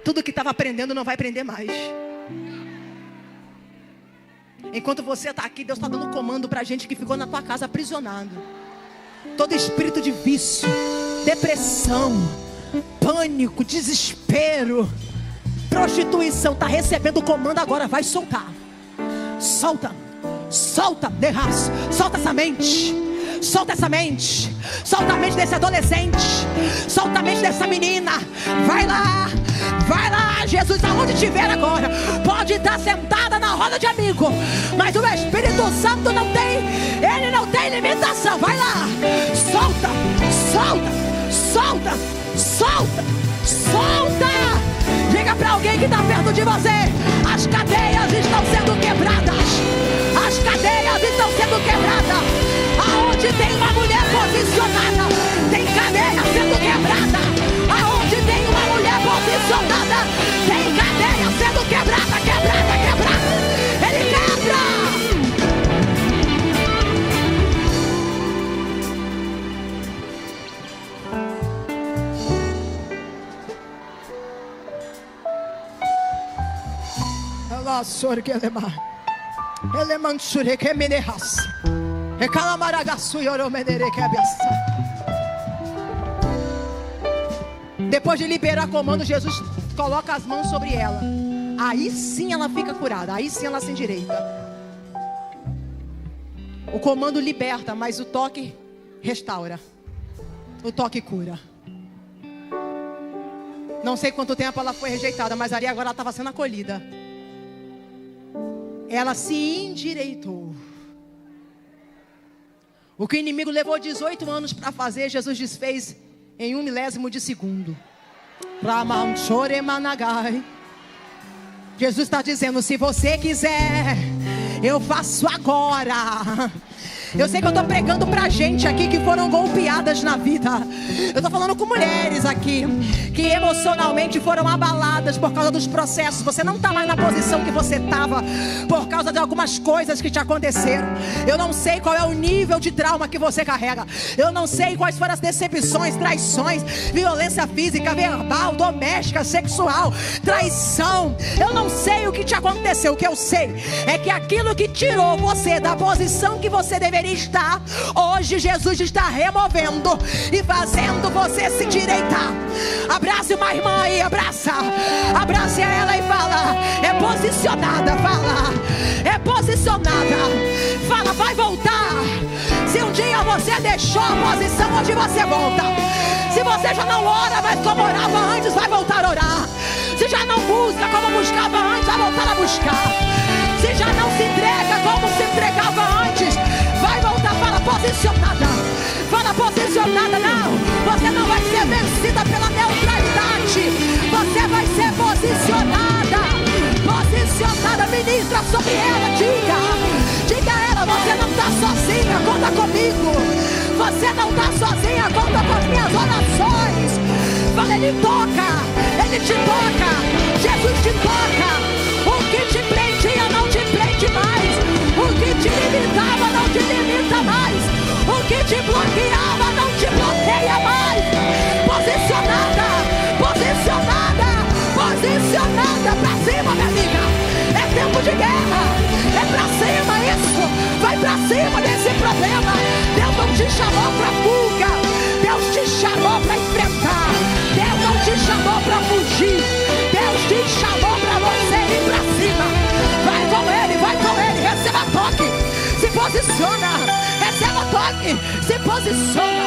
tudo que estava prendendo não vai prender mais. Enquanto você está aqui, Deus está dando comando para a gente que ficou na tua casa aprisionado. Todo espírito de vício, depressão, pânico, desespero, prostituição, está recebendo o comando agora, vai soltar. Solta, solta, derras, solta essa mente. Solta essa mente. Solta a mente desse adolescente. Solta a mente dessa menina. Vai lá. Vai lá, Jesus, aonde estiver agora. Pode estar sentada na roda de amigo, mas o Espírito Santo não tem. Ele não tem limitação. Vai lá. Solta, solta, solta, solta, solta. Diga para alguém que está perto de você: as cadeias estão sendo quebradas. As cadeias estão sendo quebradas. Aonde tem uma mulher posicionada, tem cadeia sendo quebrada. Aonde tem uma mulher posicionada, tem cadeia sendo quebrada, quebrada, quebrada. Ele quebra. Ela sorge alemã. Ele mansure que me derras. Depois de liberar comando, Jesus coloca as mãos sobre ela. Aí sim ela fica curada. Aí sim ela se endireita. O comando liberta, mas o toque restaura. O toque cura. Não sei quanto tempo ela foi rejeitada, mas ali agora ela estava sendo acolhida. Ela se endireitou. O que o inimigo levou 18 anos para fazer, Jesus desfez em 1 milésimo de segundo. Jesus está dizendo: se você quiser, eu faço agora. Eu sei que eu estou pregando pra gente aqui que foram golpeadas na vida. Eu estou falando com mulheres aqui que emocionalmente foram abaladas por causa dos processos. Você não está mais na posição que você estava por causa de algumas coisas que te aconteceram. Eu não sei qual é o nível de trauma que você carrega. Eu não sei quais foram as decepções, traições, violência física, verbal, doméstica, sexual, traição. Eu não sei o que te aconteceu. O que eu sei é que aquilo que tirou você da posição que você deveria estar, hoje Jesus está removendo e fazendo você se endireitar. Abrace uma irmã aí, abrace ela e fala: é posicionada, fala, é posicionada, fala, vai voltar. Se um dia você deixou a posição, hoje você volta. Se você já não ora mais como orava antes, vai voltar a orar. Se já não busca como buscava antes, vai voltar a buscar. Se já não se entrega como se entregava antes, vai voltar. Fala posicionada, fala posicionada. Não, você não vai ser vencida pela neutralidade. Você vai ser posicionada. Posicionada, ministra sobre ela. Diga a ela: você não está sozinha, conta comigo. Você não está sozinha, conta com as minhas orações. Fala, Ele toca, Ele te toca, Jesus te toca. O que te prendia não te prende mais. O que te limitava não te limita mais. O que te bloqueava não te bloqueia mais. Posicionada, posicionada, posicionada. Pra cima, minha amiga. É tempo de guerra. É pra cima isso. Vai pra cima desse problema. Deus não te chamou pra fuga. Deus te chamou pra enfrentar. Deus não te chamou pra fugir. Deus te chamou pra você ir pra cima. Vai com Ele, vai com Ele. Receba toque. Se posiciona. Receba toque. Se posiciona.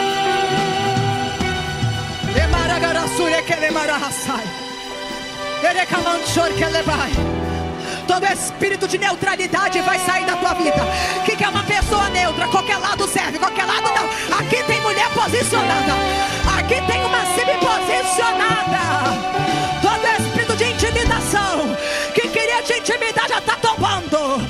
Todo espírito de neutralidade vai sair da tua vida. O que é uma pessoa neutra? Qualquer lado serve, qualquer lado não. Aqui tem mulher posicionada. Aqui tem uma semi-posicionada. Todo espírito de intimidação que queria te intimidar já está tombando.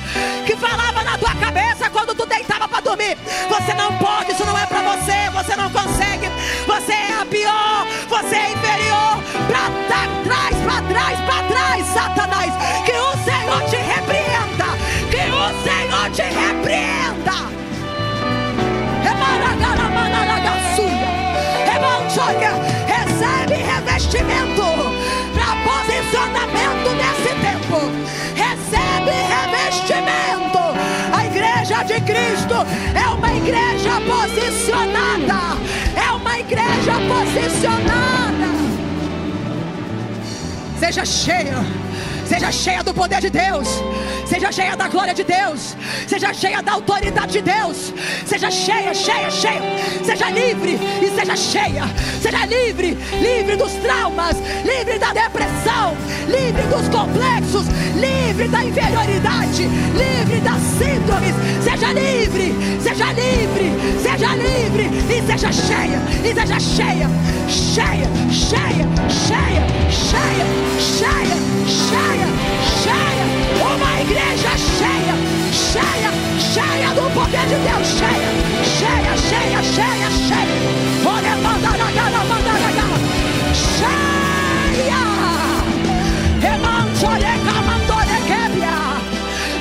Que falava na tua cabeça quando tu deitava para dormir: você não pode, isso não é para você, você não consegue, você é a pior, você é inferior. Para trás, Satanás. Que o Senhor te repreenda. Que o Senhor te repreenda. Recebe revestimento para posicionamento nesse tempo. Recebe revestimento. A igreja de Cristo é uma igreja posicionada. É uma igreja posicionada. Seja cheia. Seja cheia do poder de Deus. Seja cheia da glória de Deus. Seja cheia da autoridade de Deus. Seja cheia, cheia, cheia. Seja livre e seja cheia. Seja livre, livre dos traumas, livre da depressão, livre dos complexos, livre da inferioridade, livre das síndromes. Seja livre, seja livre, seja livre e seja cheia, e seja cheia, cheia, cheia, cheia, cheia, cheia, cheia, cheia. Uma igreja cheia, cheia, cheia do poder de Deus, cheia, cheia, cheia, cheia, cheia. Olha, mandaraga, cheia. Remanchoreca, mandorequebia.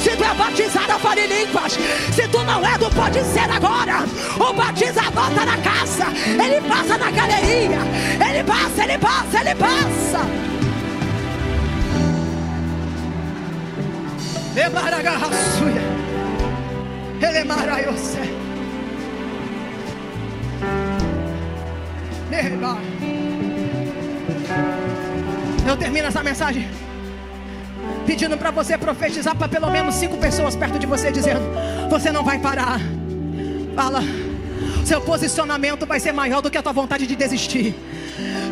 Se tu é batizado, fale em línguas. Se tu não é, tu pode ser agora. O batizador está na casa. Ele passa na galeria. Ele passa, ele passa, ele passa. Eu termino essa mensagem pedindo para você profetizar para pelo menos 5 pessoas perto de você, dizendo: você não vai parar. Fala: seu posicionamento vai ser maior do que a tua vontade de desistir.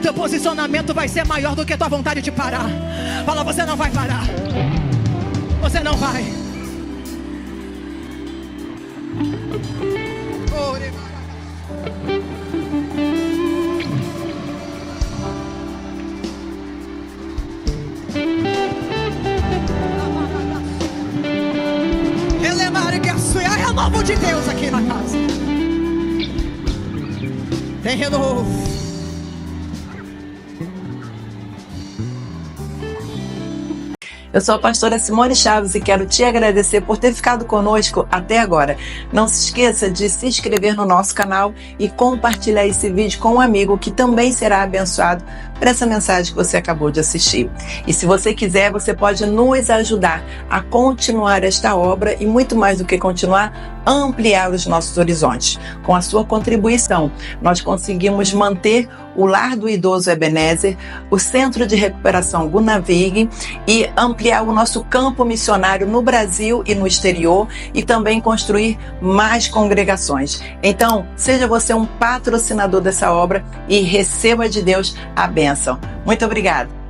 Teu posicionamento vai ser maior do que a tua vontade de parar. Fala: você não vai parar. Você não vai. Tem renovo. Eu sou a pastora Simone Chaves e quero te agradecer por ter ficado conosco até agora. Não se esqueça de se inscrever no nosso canal e compartilhar esse vídeo com um amigo que também será abençoado por essa mensagem que você acabou de assistir. E se você quiser, você pode nos ajudar a continuar esta obra e, muito mais do que continuar, ampliar os nossos horizontes. Com a sua contribuição, nós conseguimos manter o Lar do Idoso Ebenezer, o Centro de Recuperação Gunavig e ampliar o nosso campo missionário no Brasil e no exterior e também construir mais congregações. Então, seja você um patrocinador dessa obra e receba de Deus a bênção. Muito obrigada.